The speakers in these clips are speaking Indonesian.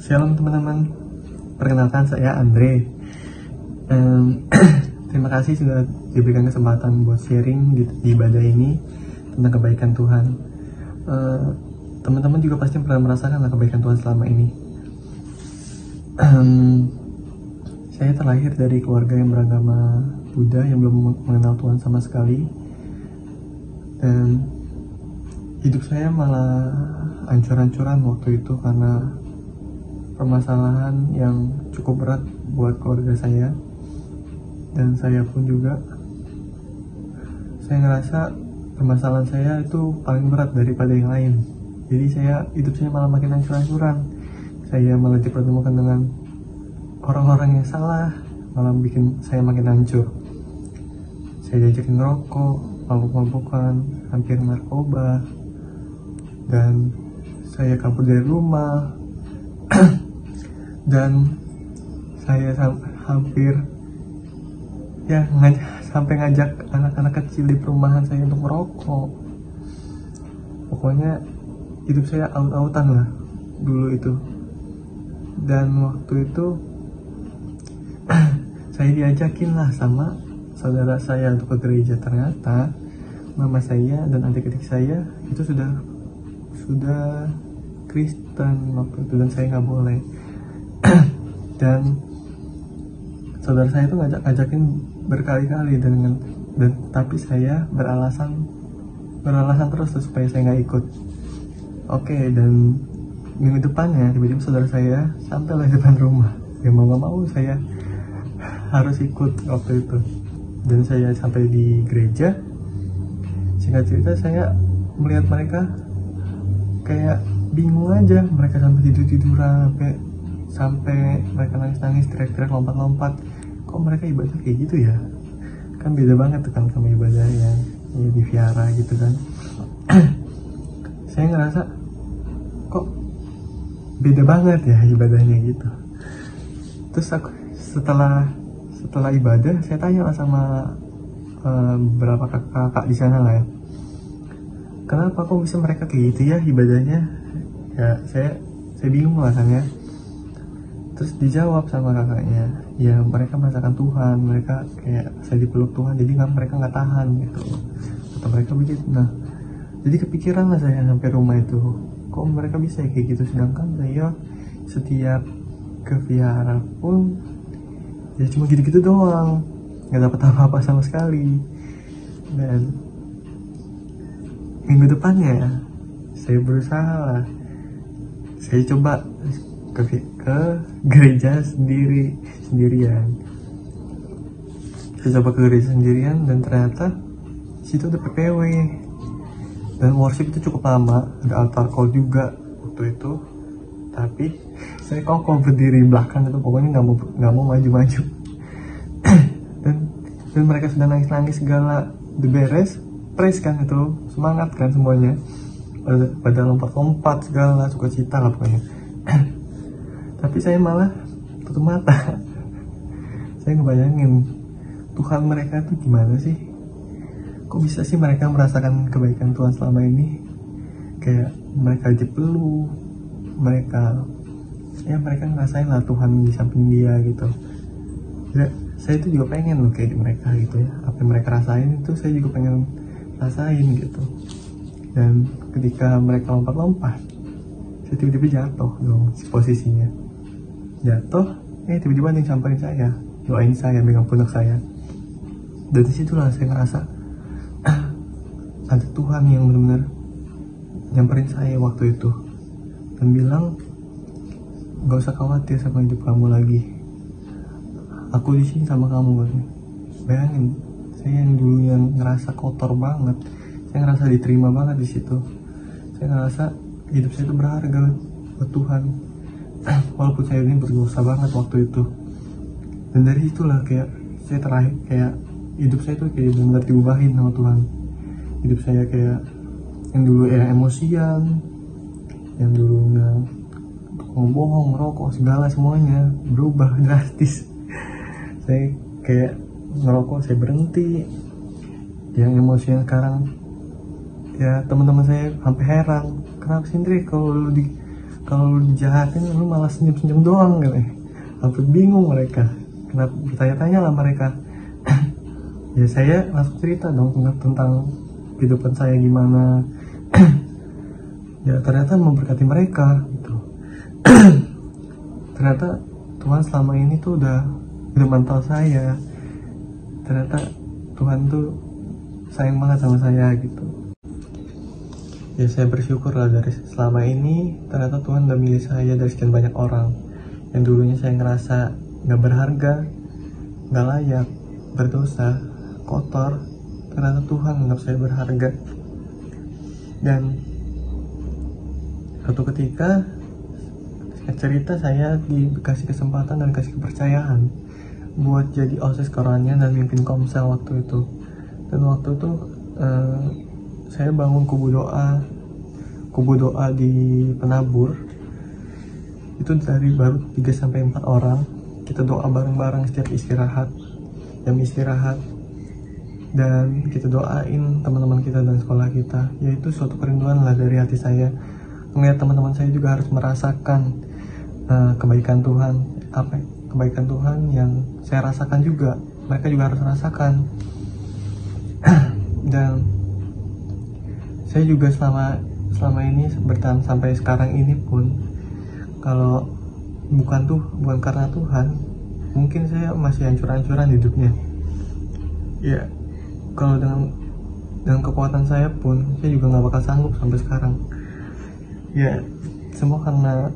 Shalom teman-teman, perkenalkan saya Andre. Terima kasih sudah diberikan kesempatan buat sharing di ibadah ini tentang kebaikan Tuhan. Teman-teman juga pasti pernah merasakan kebaikan Tuhan selama ini. Saya terlahir dari keluarga yang beragama Buddha yang belum mengenal Tuhan sama sekali, dan hidup saya malah ancur-ancuran waktu itu karena permasalahan yang cukup berat buat keluarga saya, dan saya pun juga. Saya ngerasa permasalahan saya itu paling berat daripada yang lain. Jadi hidup saya malah makin hancur-hancuran. Saya malah dipertemukan dengan orang-orang yang salah, malah bikin saya makin hancur. Saya diajakin ngerokok, mabuk-mabukan, hampir narkoba, dan saya kabur dari rumah. Dan saya hampir sampai ngajak anak-anak kecil di perumahan saya untuk merokok. Pokoknya hidup saya aut-autan lah dulu itu. Dan waktu itu saya diajakin lah sama saudara saya untuk ke gereja. Ternyata mama saya dan adik-adik saya itu sudah Kristen waktu itu, dan saya nggak boleh. Dan saudara saya itu ngajakin berkali-kali, dan tapi saya beralasan terus supaya saya nggak ikut. Oke, dan minggu depannya tiba-tiba saudara saya sampai di depan rumah. Ya mau nggak mau saya harus ikut waktu itu. Dan saya sampai di gereja. Singkat cerita, saya melihat mereka kayak bingung aja. Mereka sampai tidur-tiduran, sampai mereka nangis-nangis, teriak-teriak, lompat-lompat. Kok mereka ibadah kayak gitu ya? Kan beda banget tuh kan sama ibadah yang di vihara gitu kan. Saya ngerasa kok beda banget ya ibadahnya gitu. Terus aku setelah ibadah, saya tanya lah sama beberapa kakak di sana lah ya, kenapa kok bisa mereka kayak gitu ya ibadahnya? Ya saya bingung lah kan ya. Terus dijawab sama kakaknya, ya mereka merasakan Tuhan, mereka kayak saya dipeluk Tuhan, jadi mereka nggak tahan gitu, atau mereka begitu. Nah, jadi kepikiran lah saya sampai rumah itu, kok mereka bisa kayak gitu, sedangkan saya setiap ke vihara pun ya cuma gitu-gitu doang, nggak dapat apa-apa sama sekali. Dan minggu depannya saya berusaha, saya coba ke gereja sendirian. Saya coba ke gereja sendirian, dan ternyata situ ada PPW dan worship itu cukup lama, ada altar call juga waktu itu. Tapi saya kokoh berdiri belakang itu, pokoknya nggak mau maju-maju. dan mereka sudah nangis-nangis segala, udah beres praise kan, itu semangat kan semuanya, pada lompat-lompat segala, sukacita lah pokoknya. Tapi saya malah tutup mata. Saya ngebayangin Tuhan mereka tuh gimana sih? Kok bisa sih mereka merasakan kebaikan Tuhan selama ini? Kayak mereka dipeluk, mereka ngerasain lah Tuhan di samping dia gitu. Ya, saya itu juga pengen loh kayak mereka gitu ya. Apa yang mereka rasain itu saya juga pengen rasain gitu. Dan ketika mereka lompat-lompat, saya tiba-tiba jatuh dong posisinya. Jatuh, tiba-tiba ada yang samperin saya, doain saya, megang pundak saya. Dari situlah saya ngerasa ada Tuhan yang benar-benar nyamperin saya waktu itu dan bilang, gak usah khawatir sama hidup kamu lagi, aku di sini sama kamu. Bayangin, saya yang dulu yang ngerasa kotor banget, saya ngerasa diterima banget di situ. Saya ngerasa hidup saya itu berharga buat Tuhan, walaupun saya ini berdosa banget waktu itu. Dan dari itulah kayak saya terakhir, kayak hidup saya tuh kayak benar diubahin sama Tuhan. Hidup saya kayak yang dulu emosian, yang dulu ngomong, ngerokok segala, semuanya berubah drastis. Saya kayak ngerokok, saya berhenti. Yang emosian sekarang, ya teman-teman saya sampai heran, kenapa sih Andre, kalau lu dijahatin lu malah senyum-senyum doang gitu. Sampai bingung mereka, kenapa, bertanya-tanya lah mereka. Ya saya langsung cerita dong tentang kehidupan saya gimana. Ya ternyata memberkati mereka gitu. Ternyata Tuhan selama ini tuh udah mantau saya. Ternyata Tuhan tuh sayang banget sama saya gitu. Ya saya bersyukur lah, dari selama ini ternyata Tuhan udah milih saya dari sekian banyak orang yang dulunya saya ngerasa gak berharga, gak layak, berdosa, kotor. Ternyata Tuhan menganggap saya berharga. Dan suatu ketika cerita saya dikasih kesempatan dan kasih kepercayaan buat jadi OSIS Korania dan mimpin Komsel waktu itu. Dan waktu itu saya bangun kubu doa di Penabur. Itu dari baru 3-4 orang. Kita doa bareng-bareng setiap jam istirahat, dan kita doain teman-teman kita dan sekolah kita. Yaitu suatu kerinduan lah dari hati saya, melihat teman-teman saya juga harus merasakan kebaikan Tuhan yang saya rasakan juga, mereka juga harus rasakan. Dan saya juga selama ini bertahan sampai sekarang ini pun, kalau bukan karena Tuhan, mungkin saya masih hancur-hancuran hidupnya. Ya, kalau dengan kekuatan saya pun, saya juga nggak bakal sanggup sampai sekarang. Ya, semua karena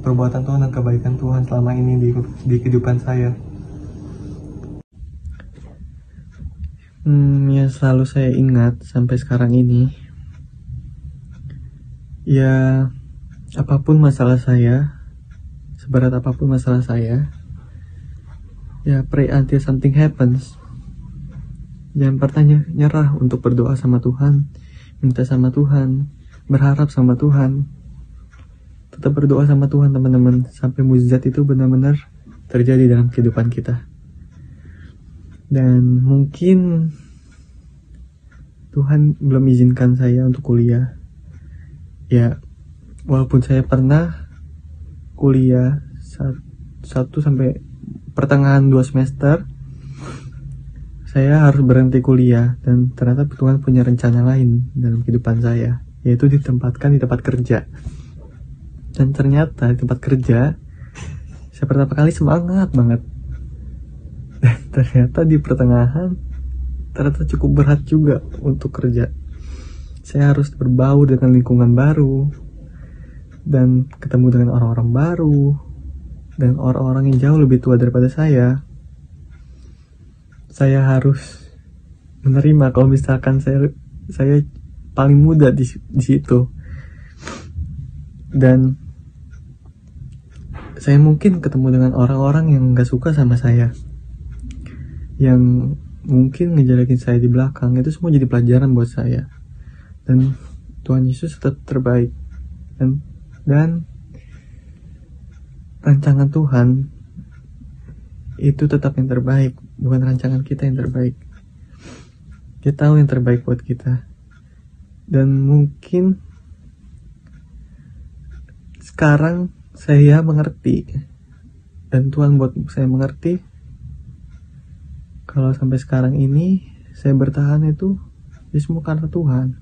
perbuatan Tuhan dan kebaikan Tuhan selama ini di kehidupan saya. Yang selalu saya ingat sampai sekarang ini, ya apapun masalah saya, seberat apapun masalah saya, ya pray until something happens. Jangan pernah nyerah untuk berdoa sama Tuhan, minta sama Tuhan, berharap sama Tuhan. Tetap berdoa sama Tuhan teman-teman, sampai mukjizat itu benar-benar terjadi dalam kehidupan kita. Dan mungkin Tuhan belum izinkan saya untuk kuliah. Ya, walaupun saya pernah kuliah 1 sampai pertengahan 2 semester, saya harus berhenti kuliah. Dan ternyata Tuhan punya rencana lain dalam kehidupan saya, yaitu ditempatkan di tempat kerja. Dan ternyata di tempat kerja saya pertama kali semangat banget. Dan ternyata di pertengahan ternyata cukup berat juga untuk kerja. Saya harus berbaur dengan lingkungan baru, dan ketemu dengan orang-orang baru, dan orang-orang yang jauh lebih tua daripada saya. Saya harus menerima kalau misalkan saya paling muda di situ. Dan saya mungkin ketemu dengan orang-orang yang gak suka sama saya, yang mungkin ngejelekin saya di belakang. Itu semua jadi pelajaran buat saya. Dan Tuhan Yesus tetap terbaik. Dan rancangan Tuhan itu tetap yang terbaik, bukan rancangan kita yang terbaik. Dia tahu yang terbaik buat kita. Dan mungkin sekarang saya mengerti, dan Tuhan buat saya mengerti, kalau sampai sekarang ini saya bertahan itu semua karena Tuhan.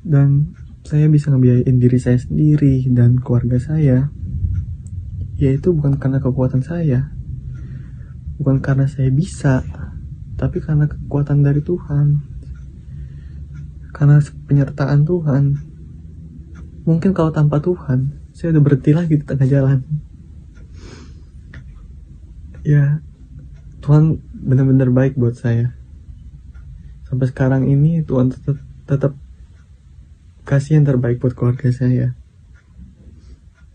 Dan saya bisa ngebiayain diri saya sendiri dan keluarga saya, yaitu bukan karena kekuatan saya, bukan karena saya bisa, tapi karena kekuatan dari Tuhan, karena penyertaan Tuhan. Mungkin kalau tanpa Tuhan, saya udah berhenti lagi di tengah jalan. Ya, Tuhan benar-benar baik buat saya. Sampai sekarang ini Tuhan tetap kasih yang terbaik buat keluarga saya.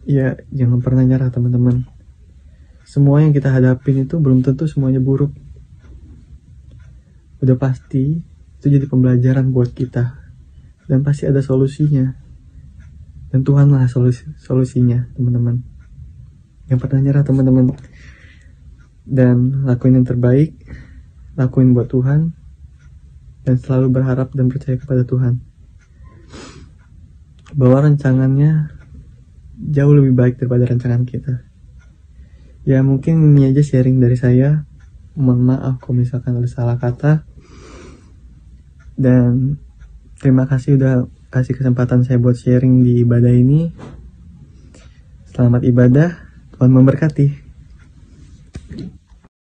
Ya, jangan pernah nyerah teman-teman. Semua yang kita hadapin itu belum tentu semuanya buruk. Udah pasti itu jadi pembelajaran buat kita, dan pasti ada solusinya. Dan Tuhanlah solusinya teman-teman. Jangan pernah nyerah teman-teman. Dan lakuin yang terbaik, lakuin buat Tuhan, dan selalu berharap dan percaya kepada Tuhan. bahwa rancangannya jauh lebih baik daripada rancangan kita. Ya mungkin ini aja sharing dari saya. Mohon maaf kalau misalkan ada salah kata. Dan terima kasih udah kasih kesempatan saya buat sharing di ibadah ini. Selamat ibadah, Tuhan memberkati.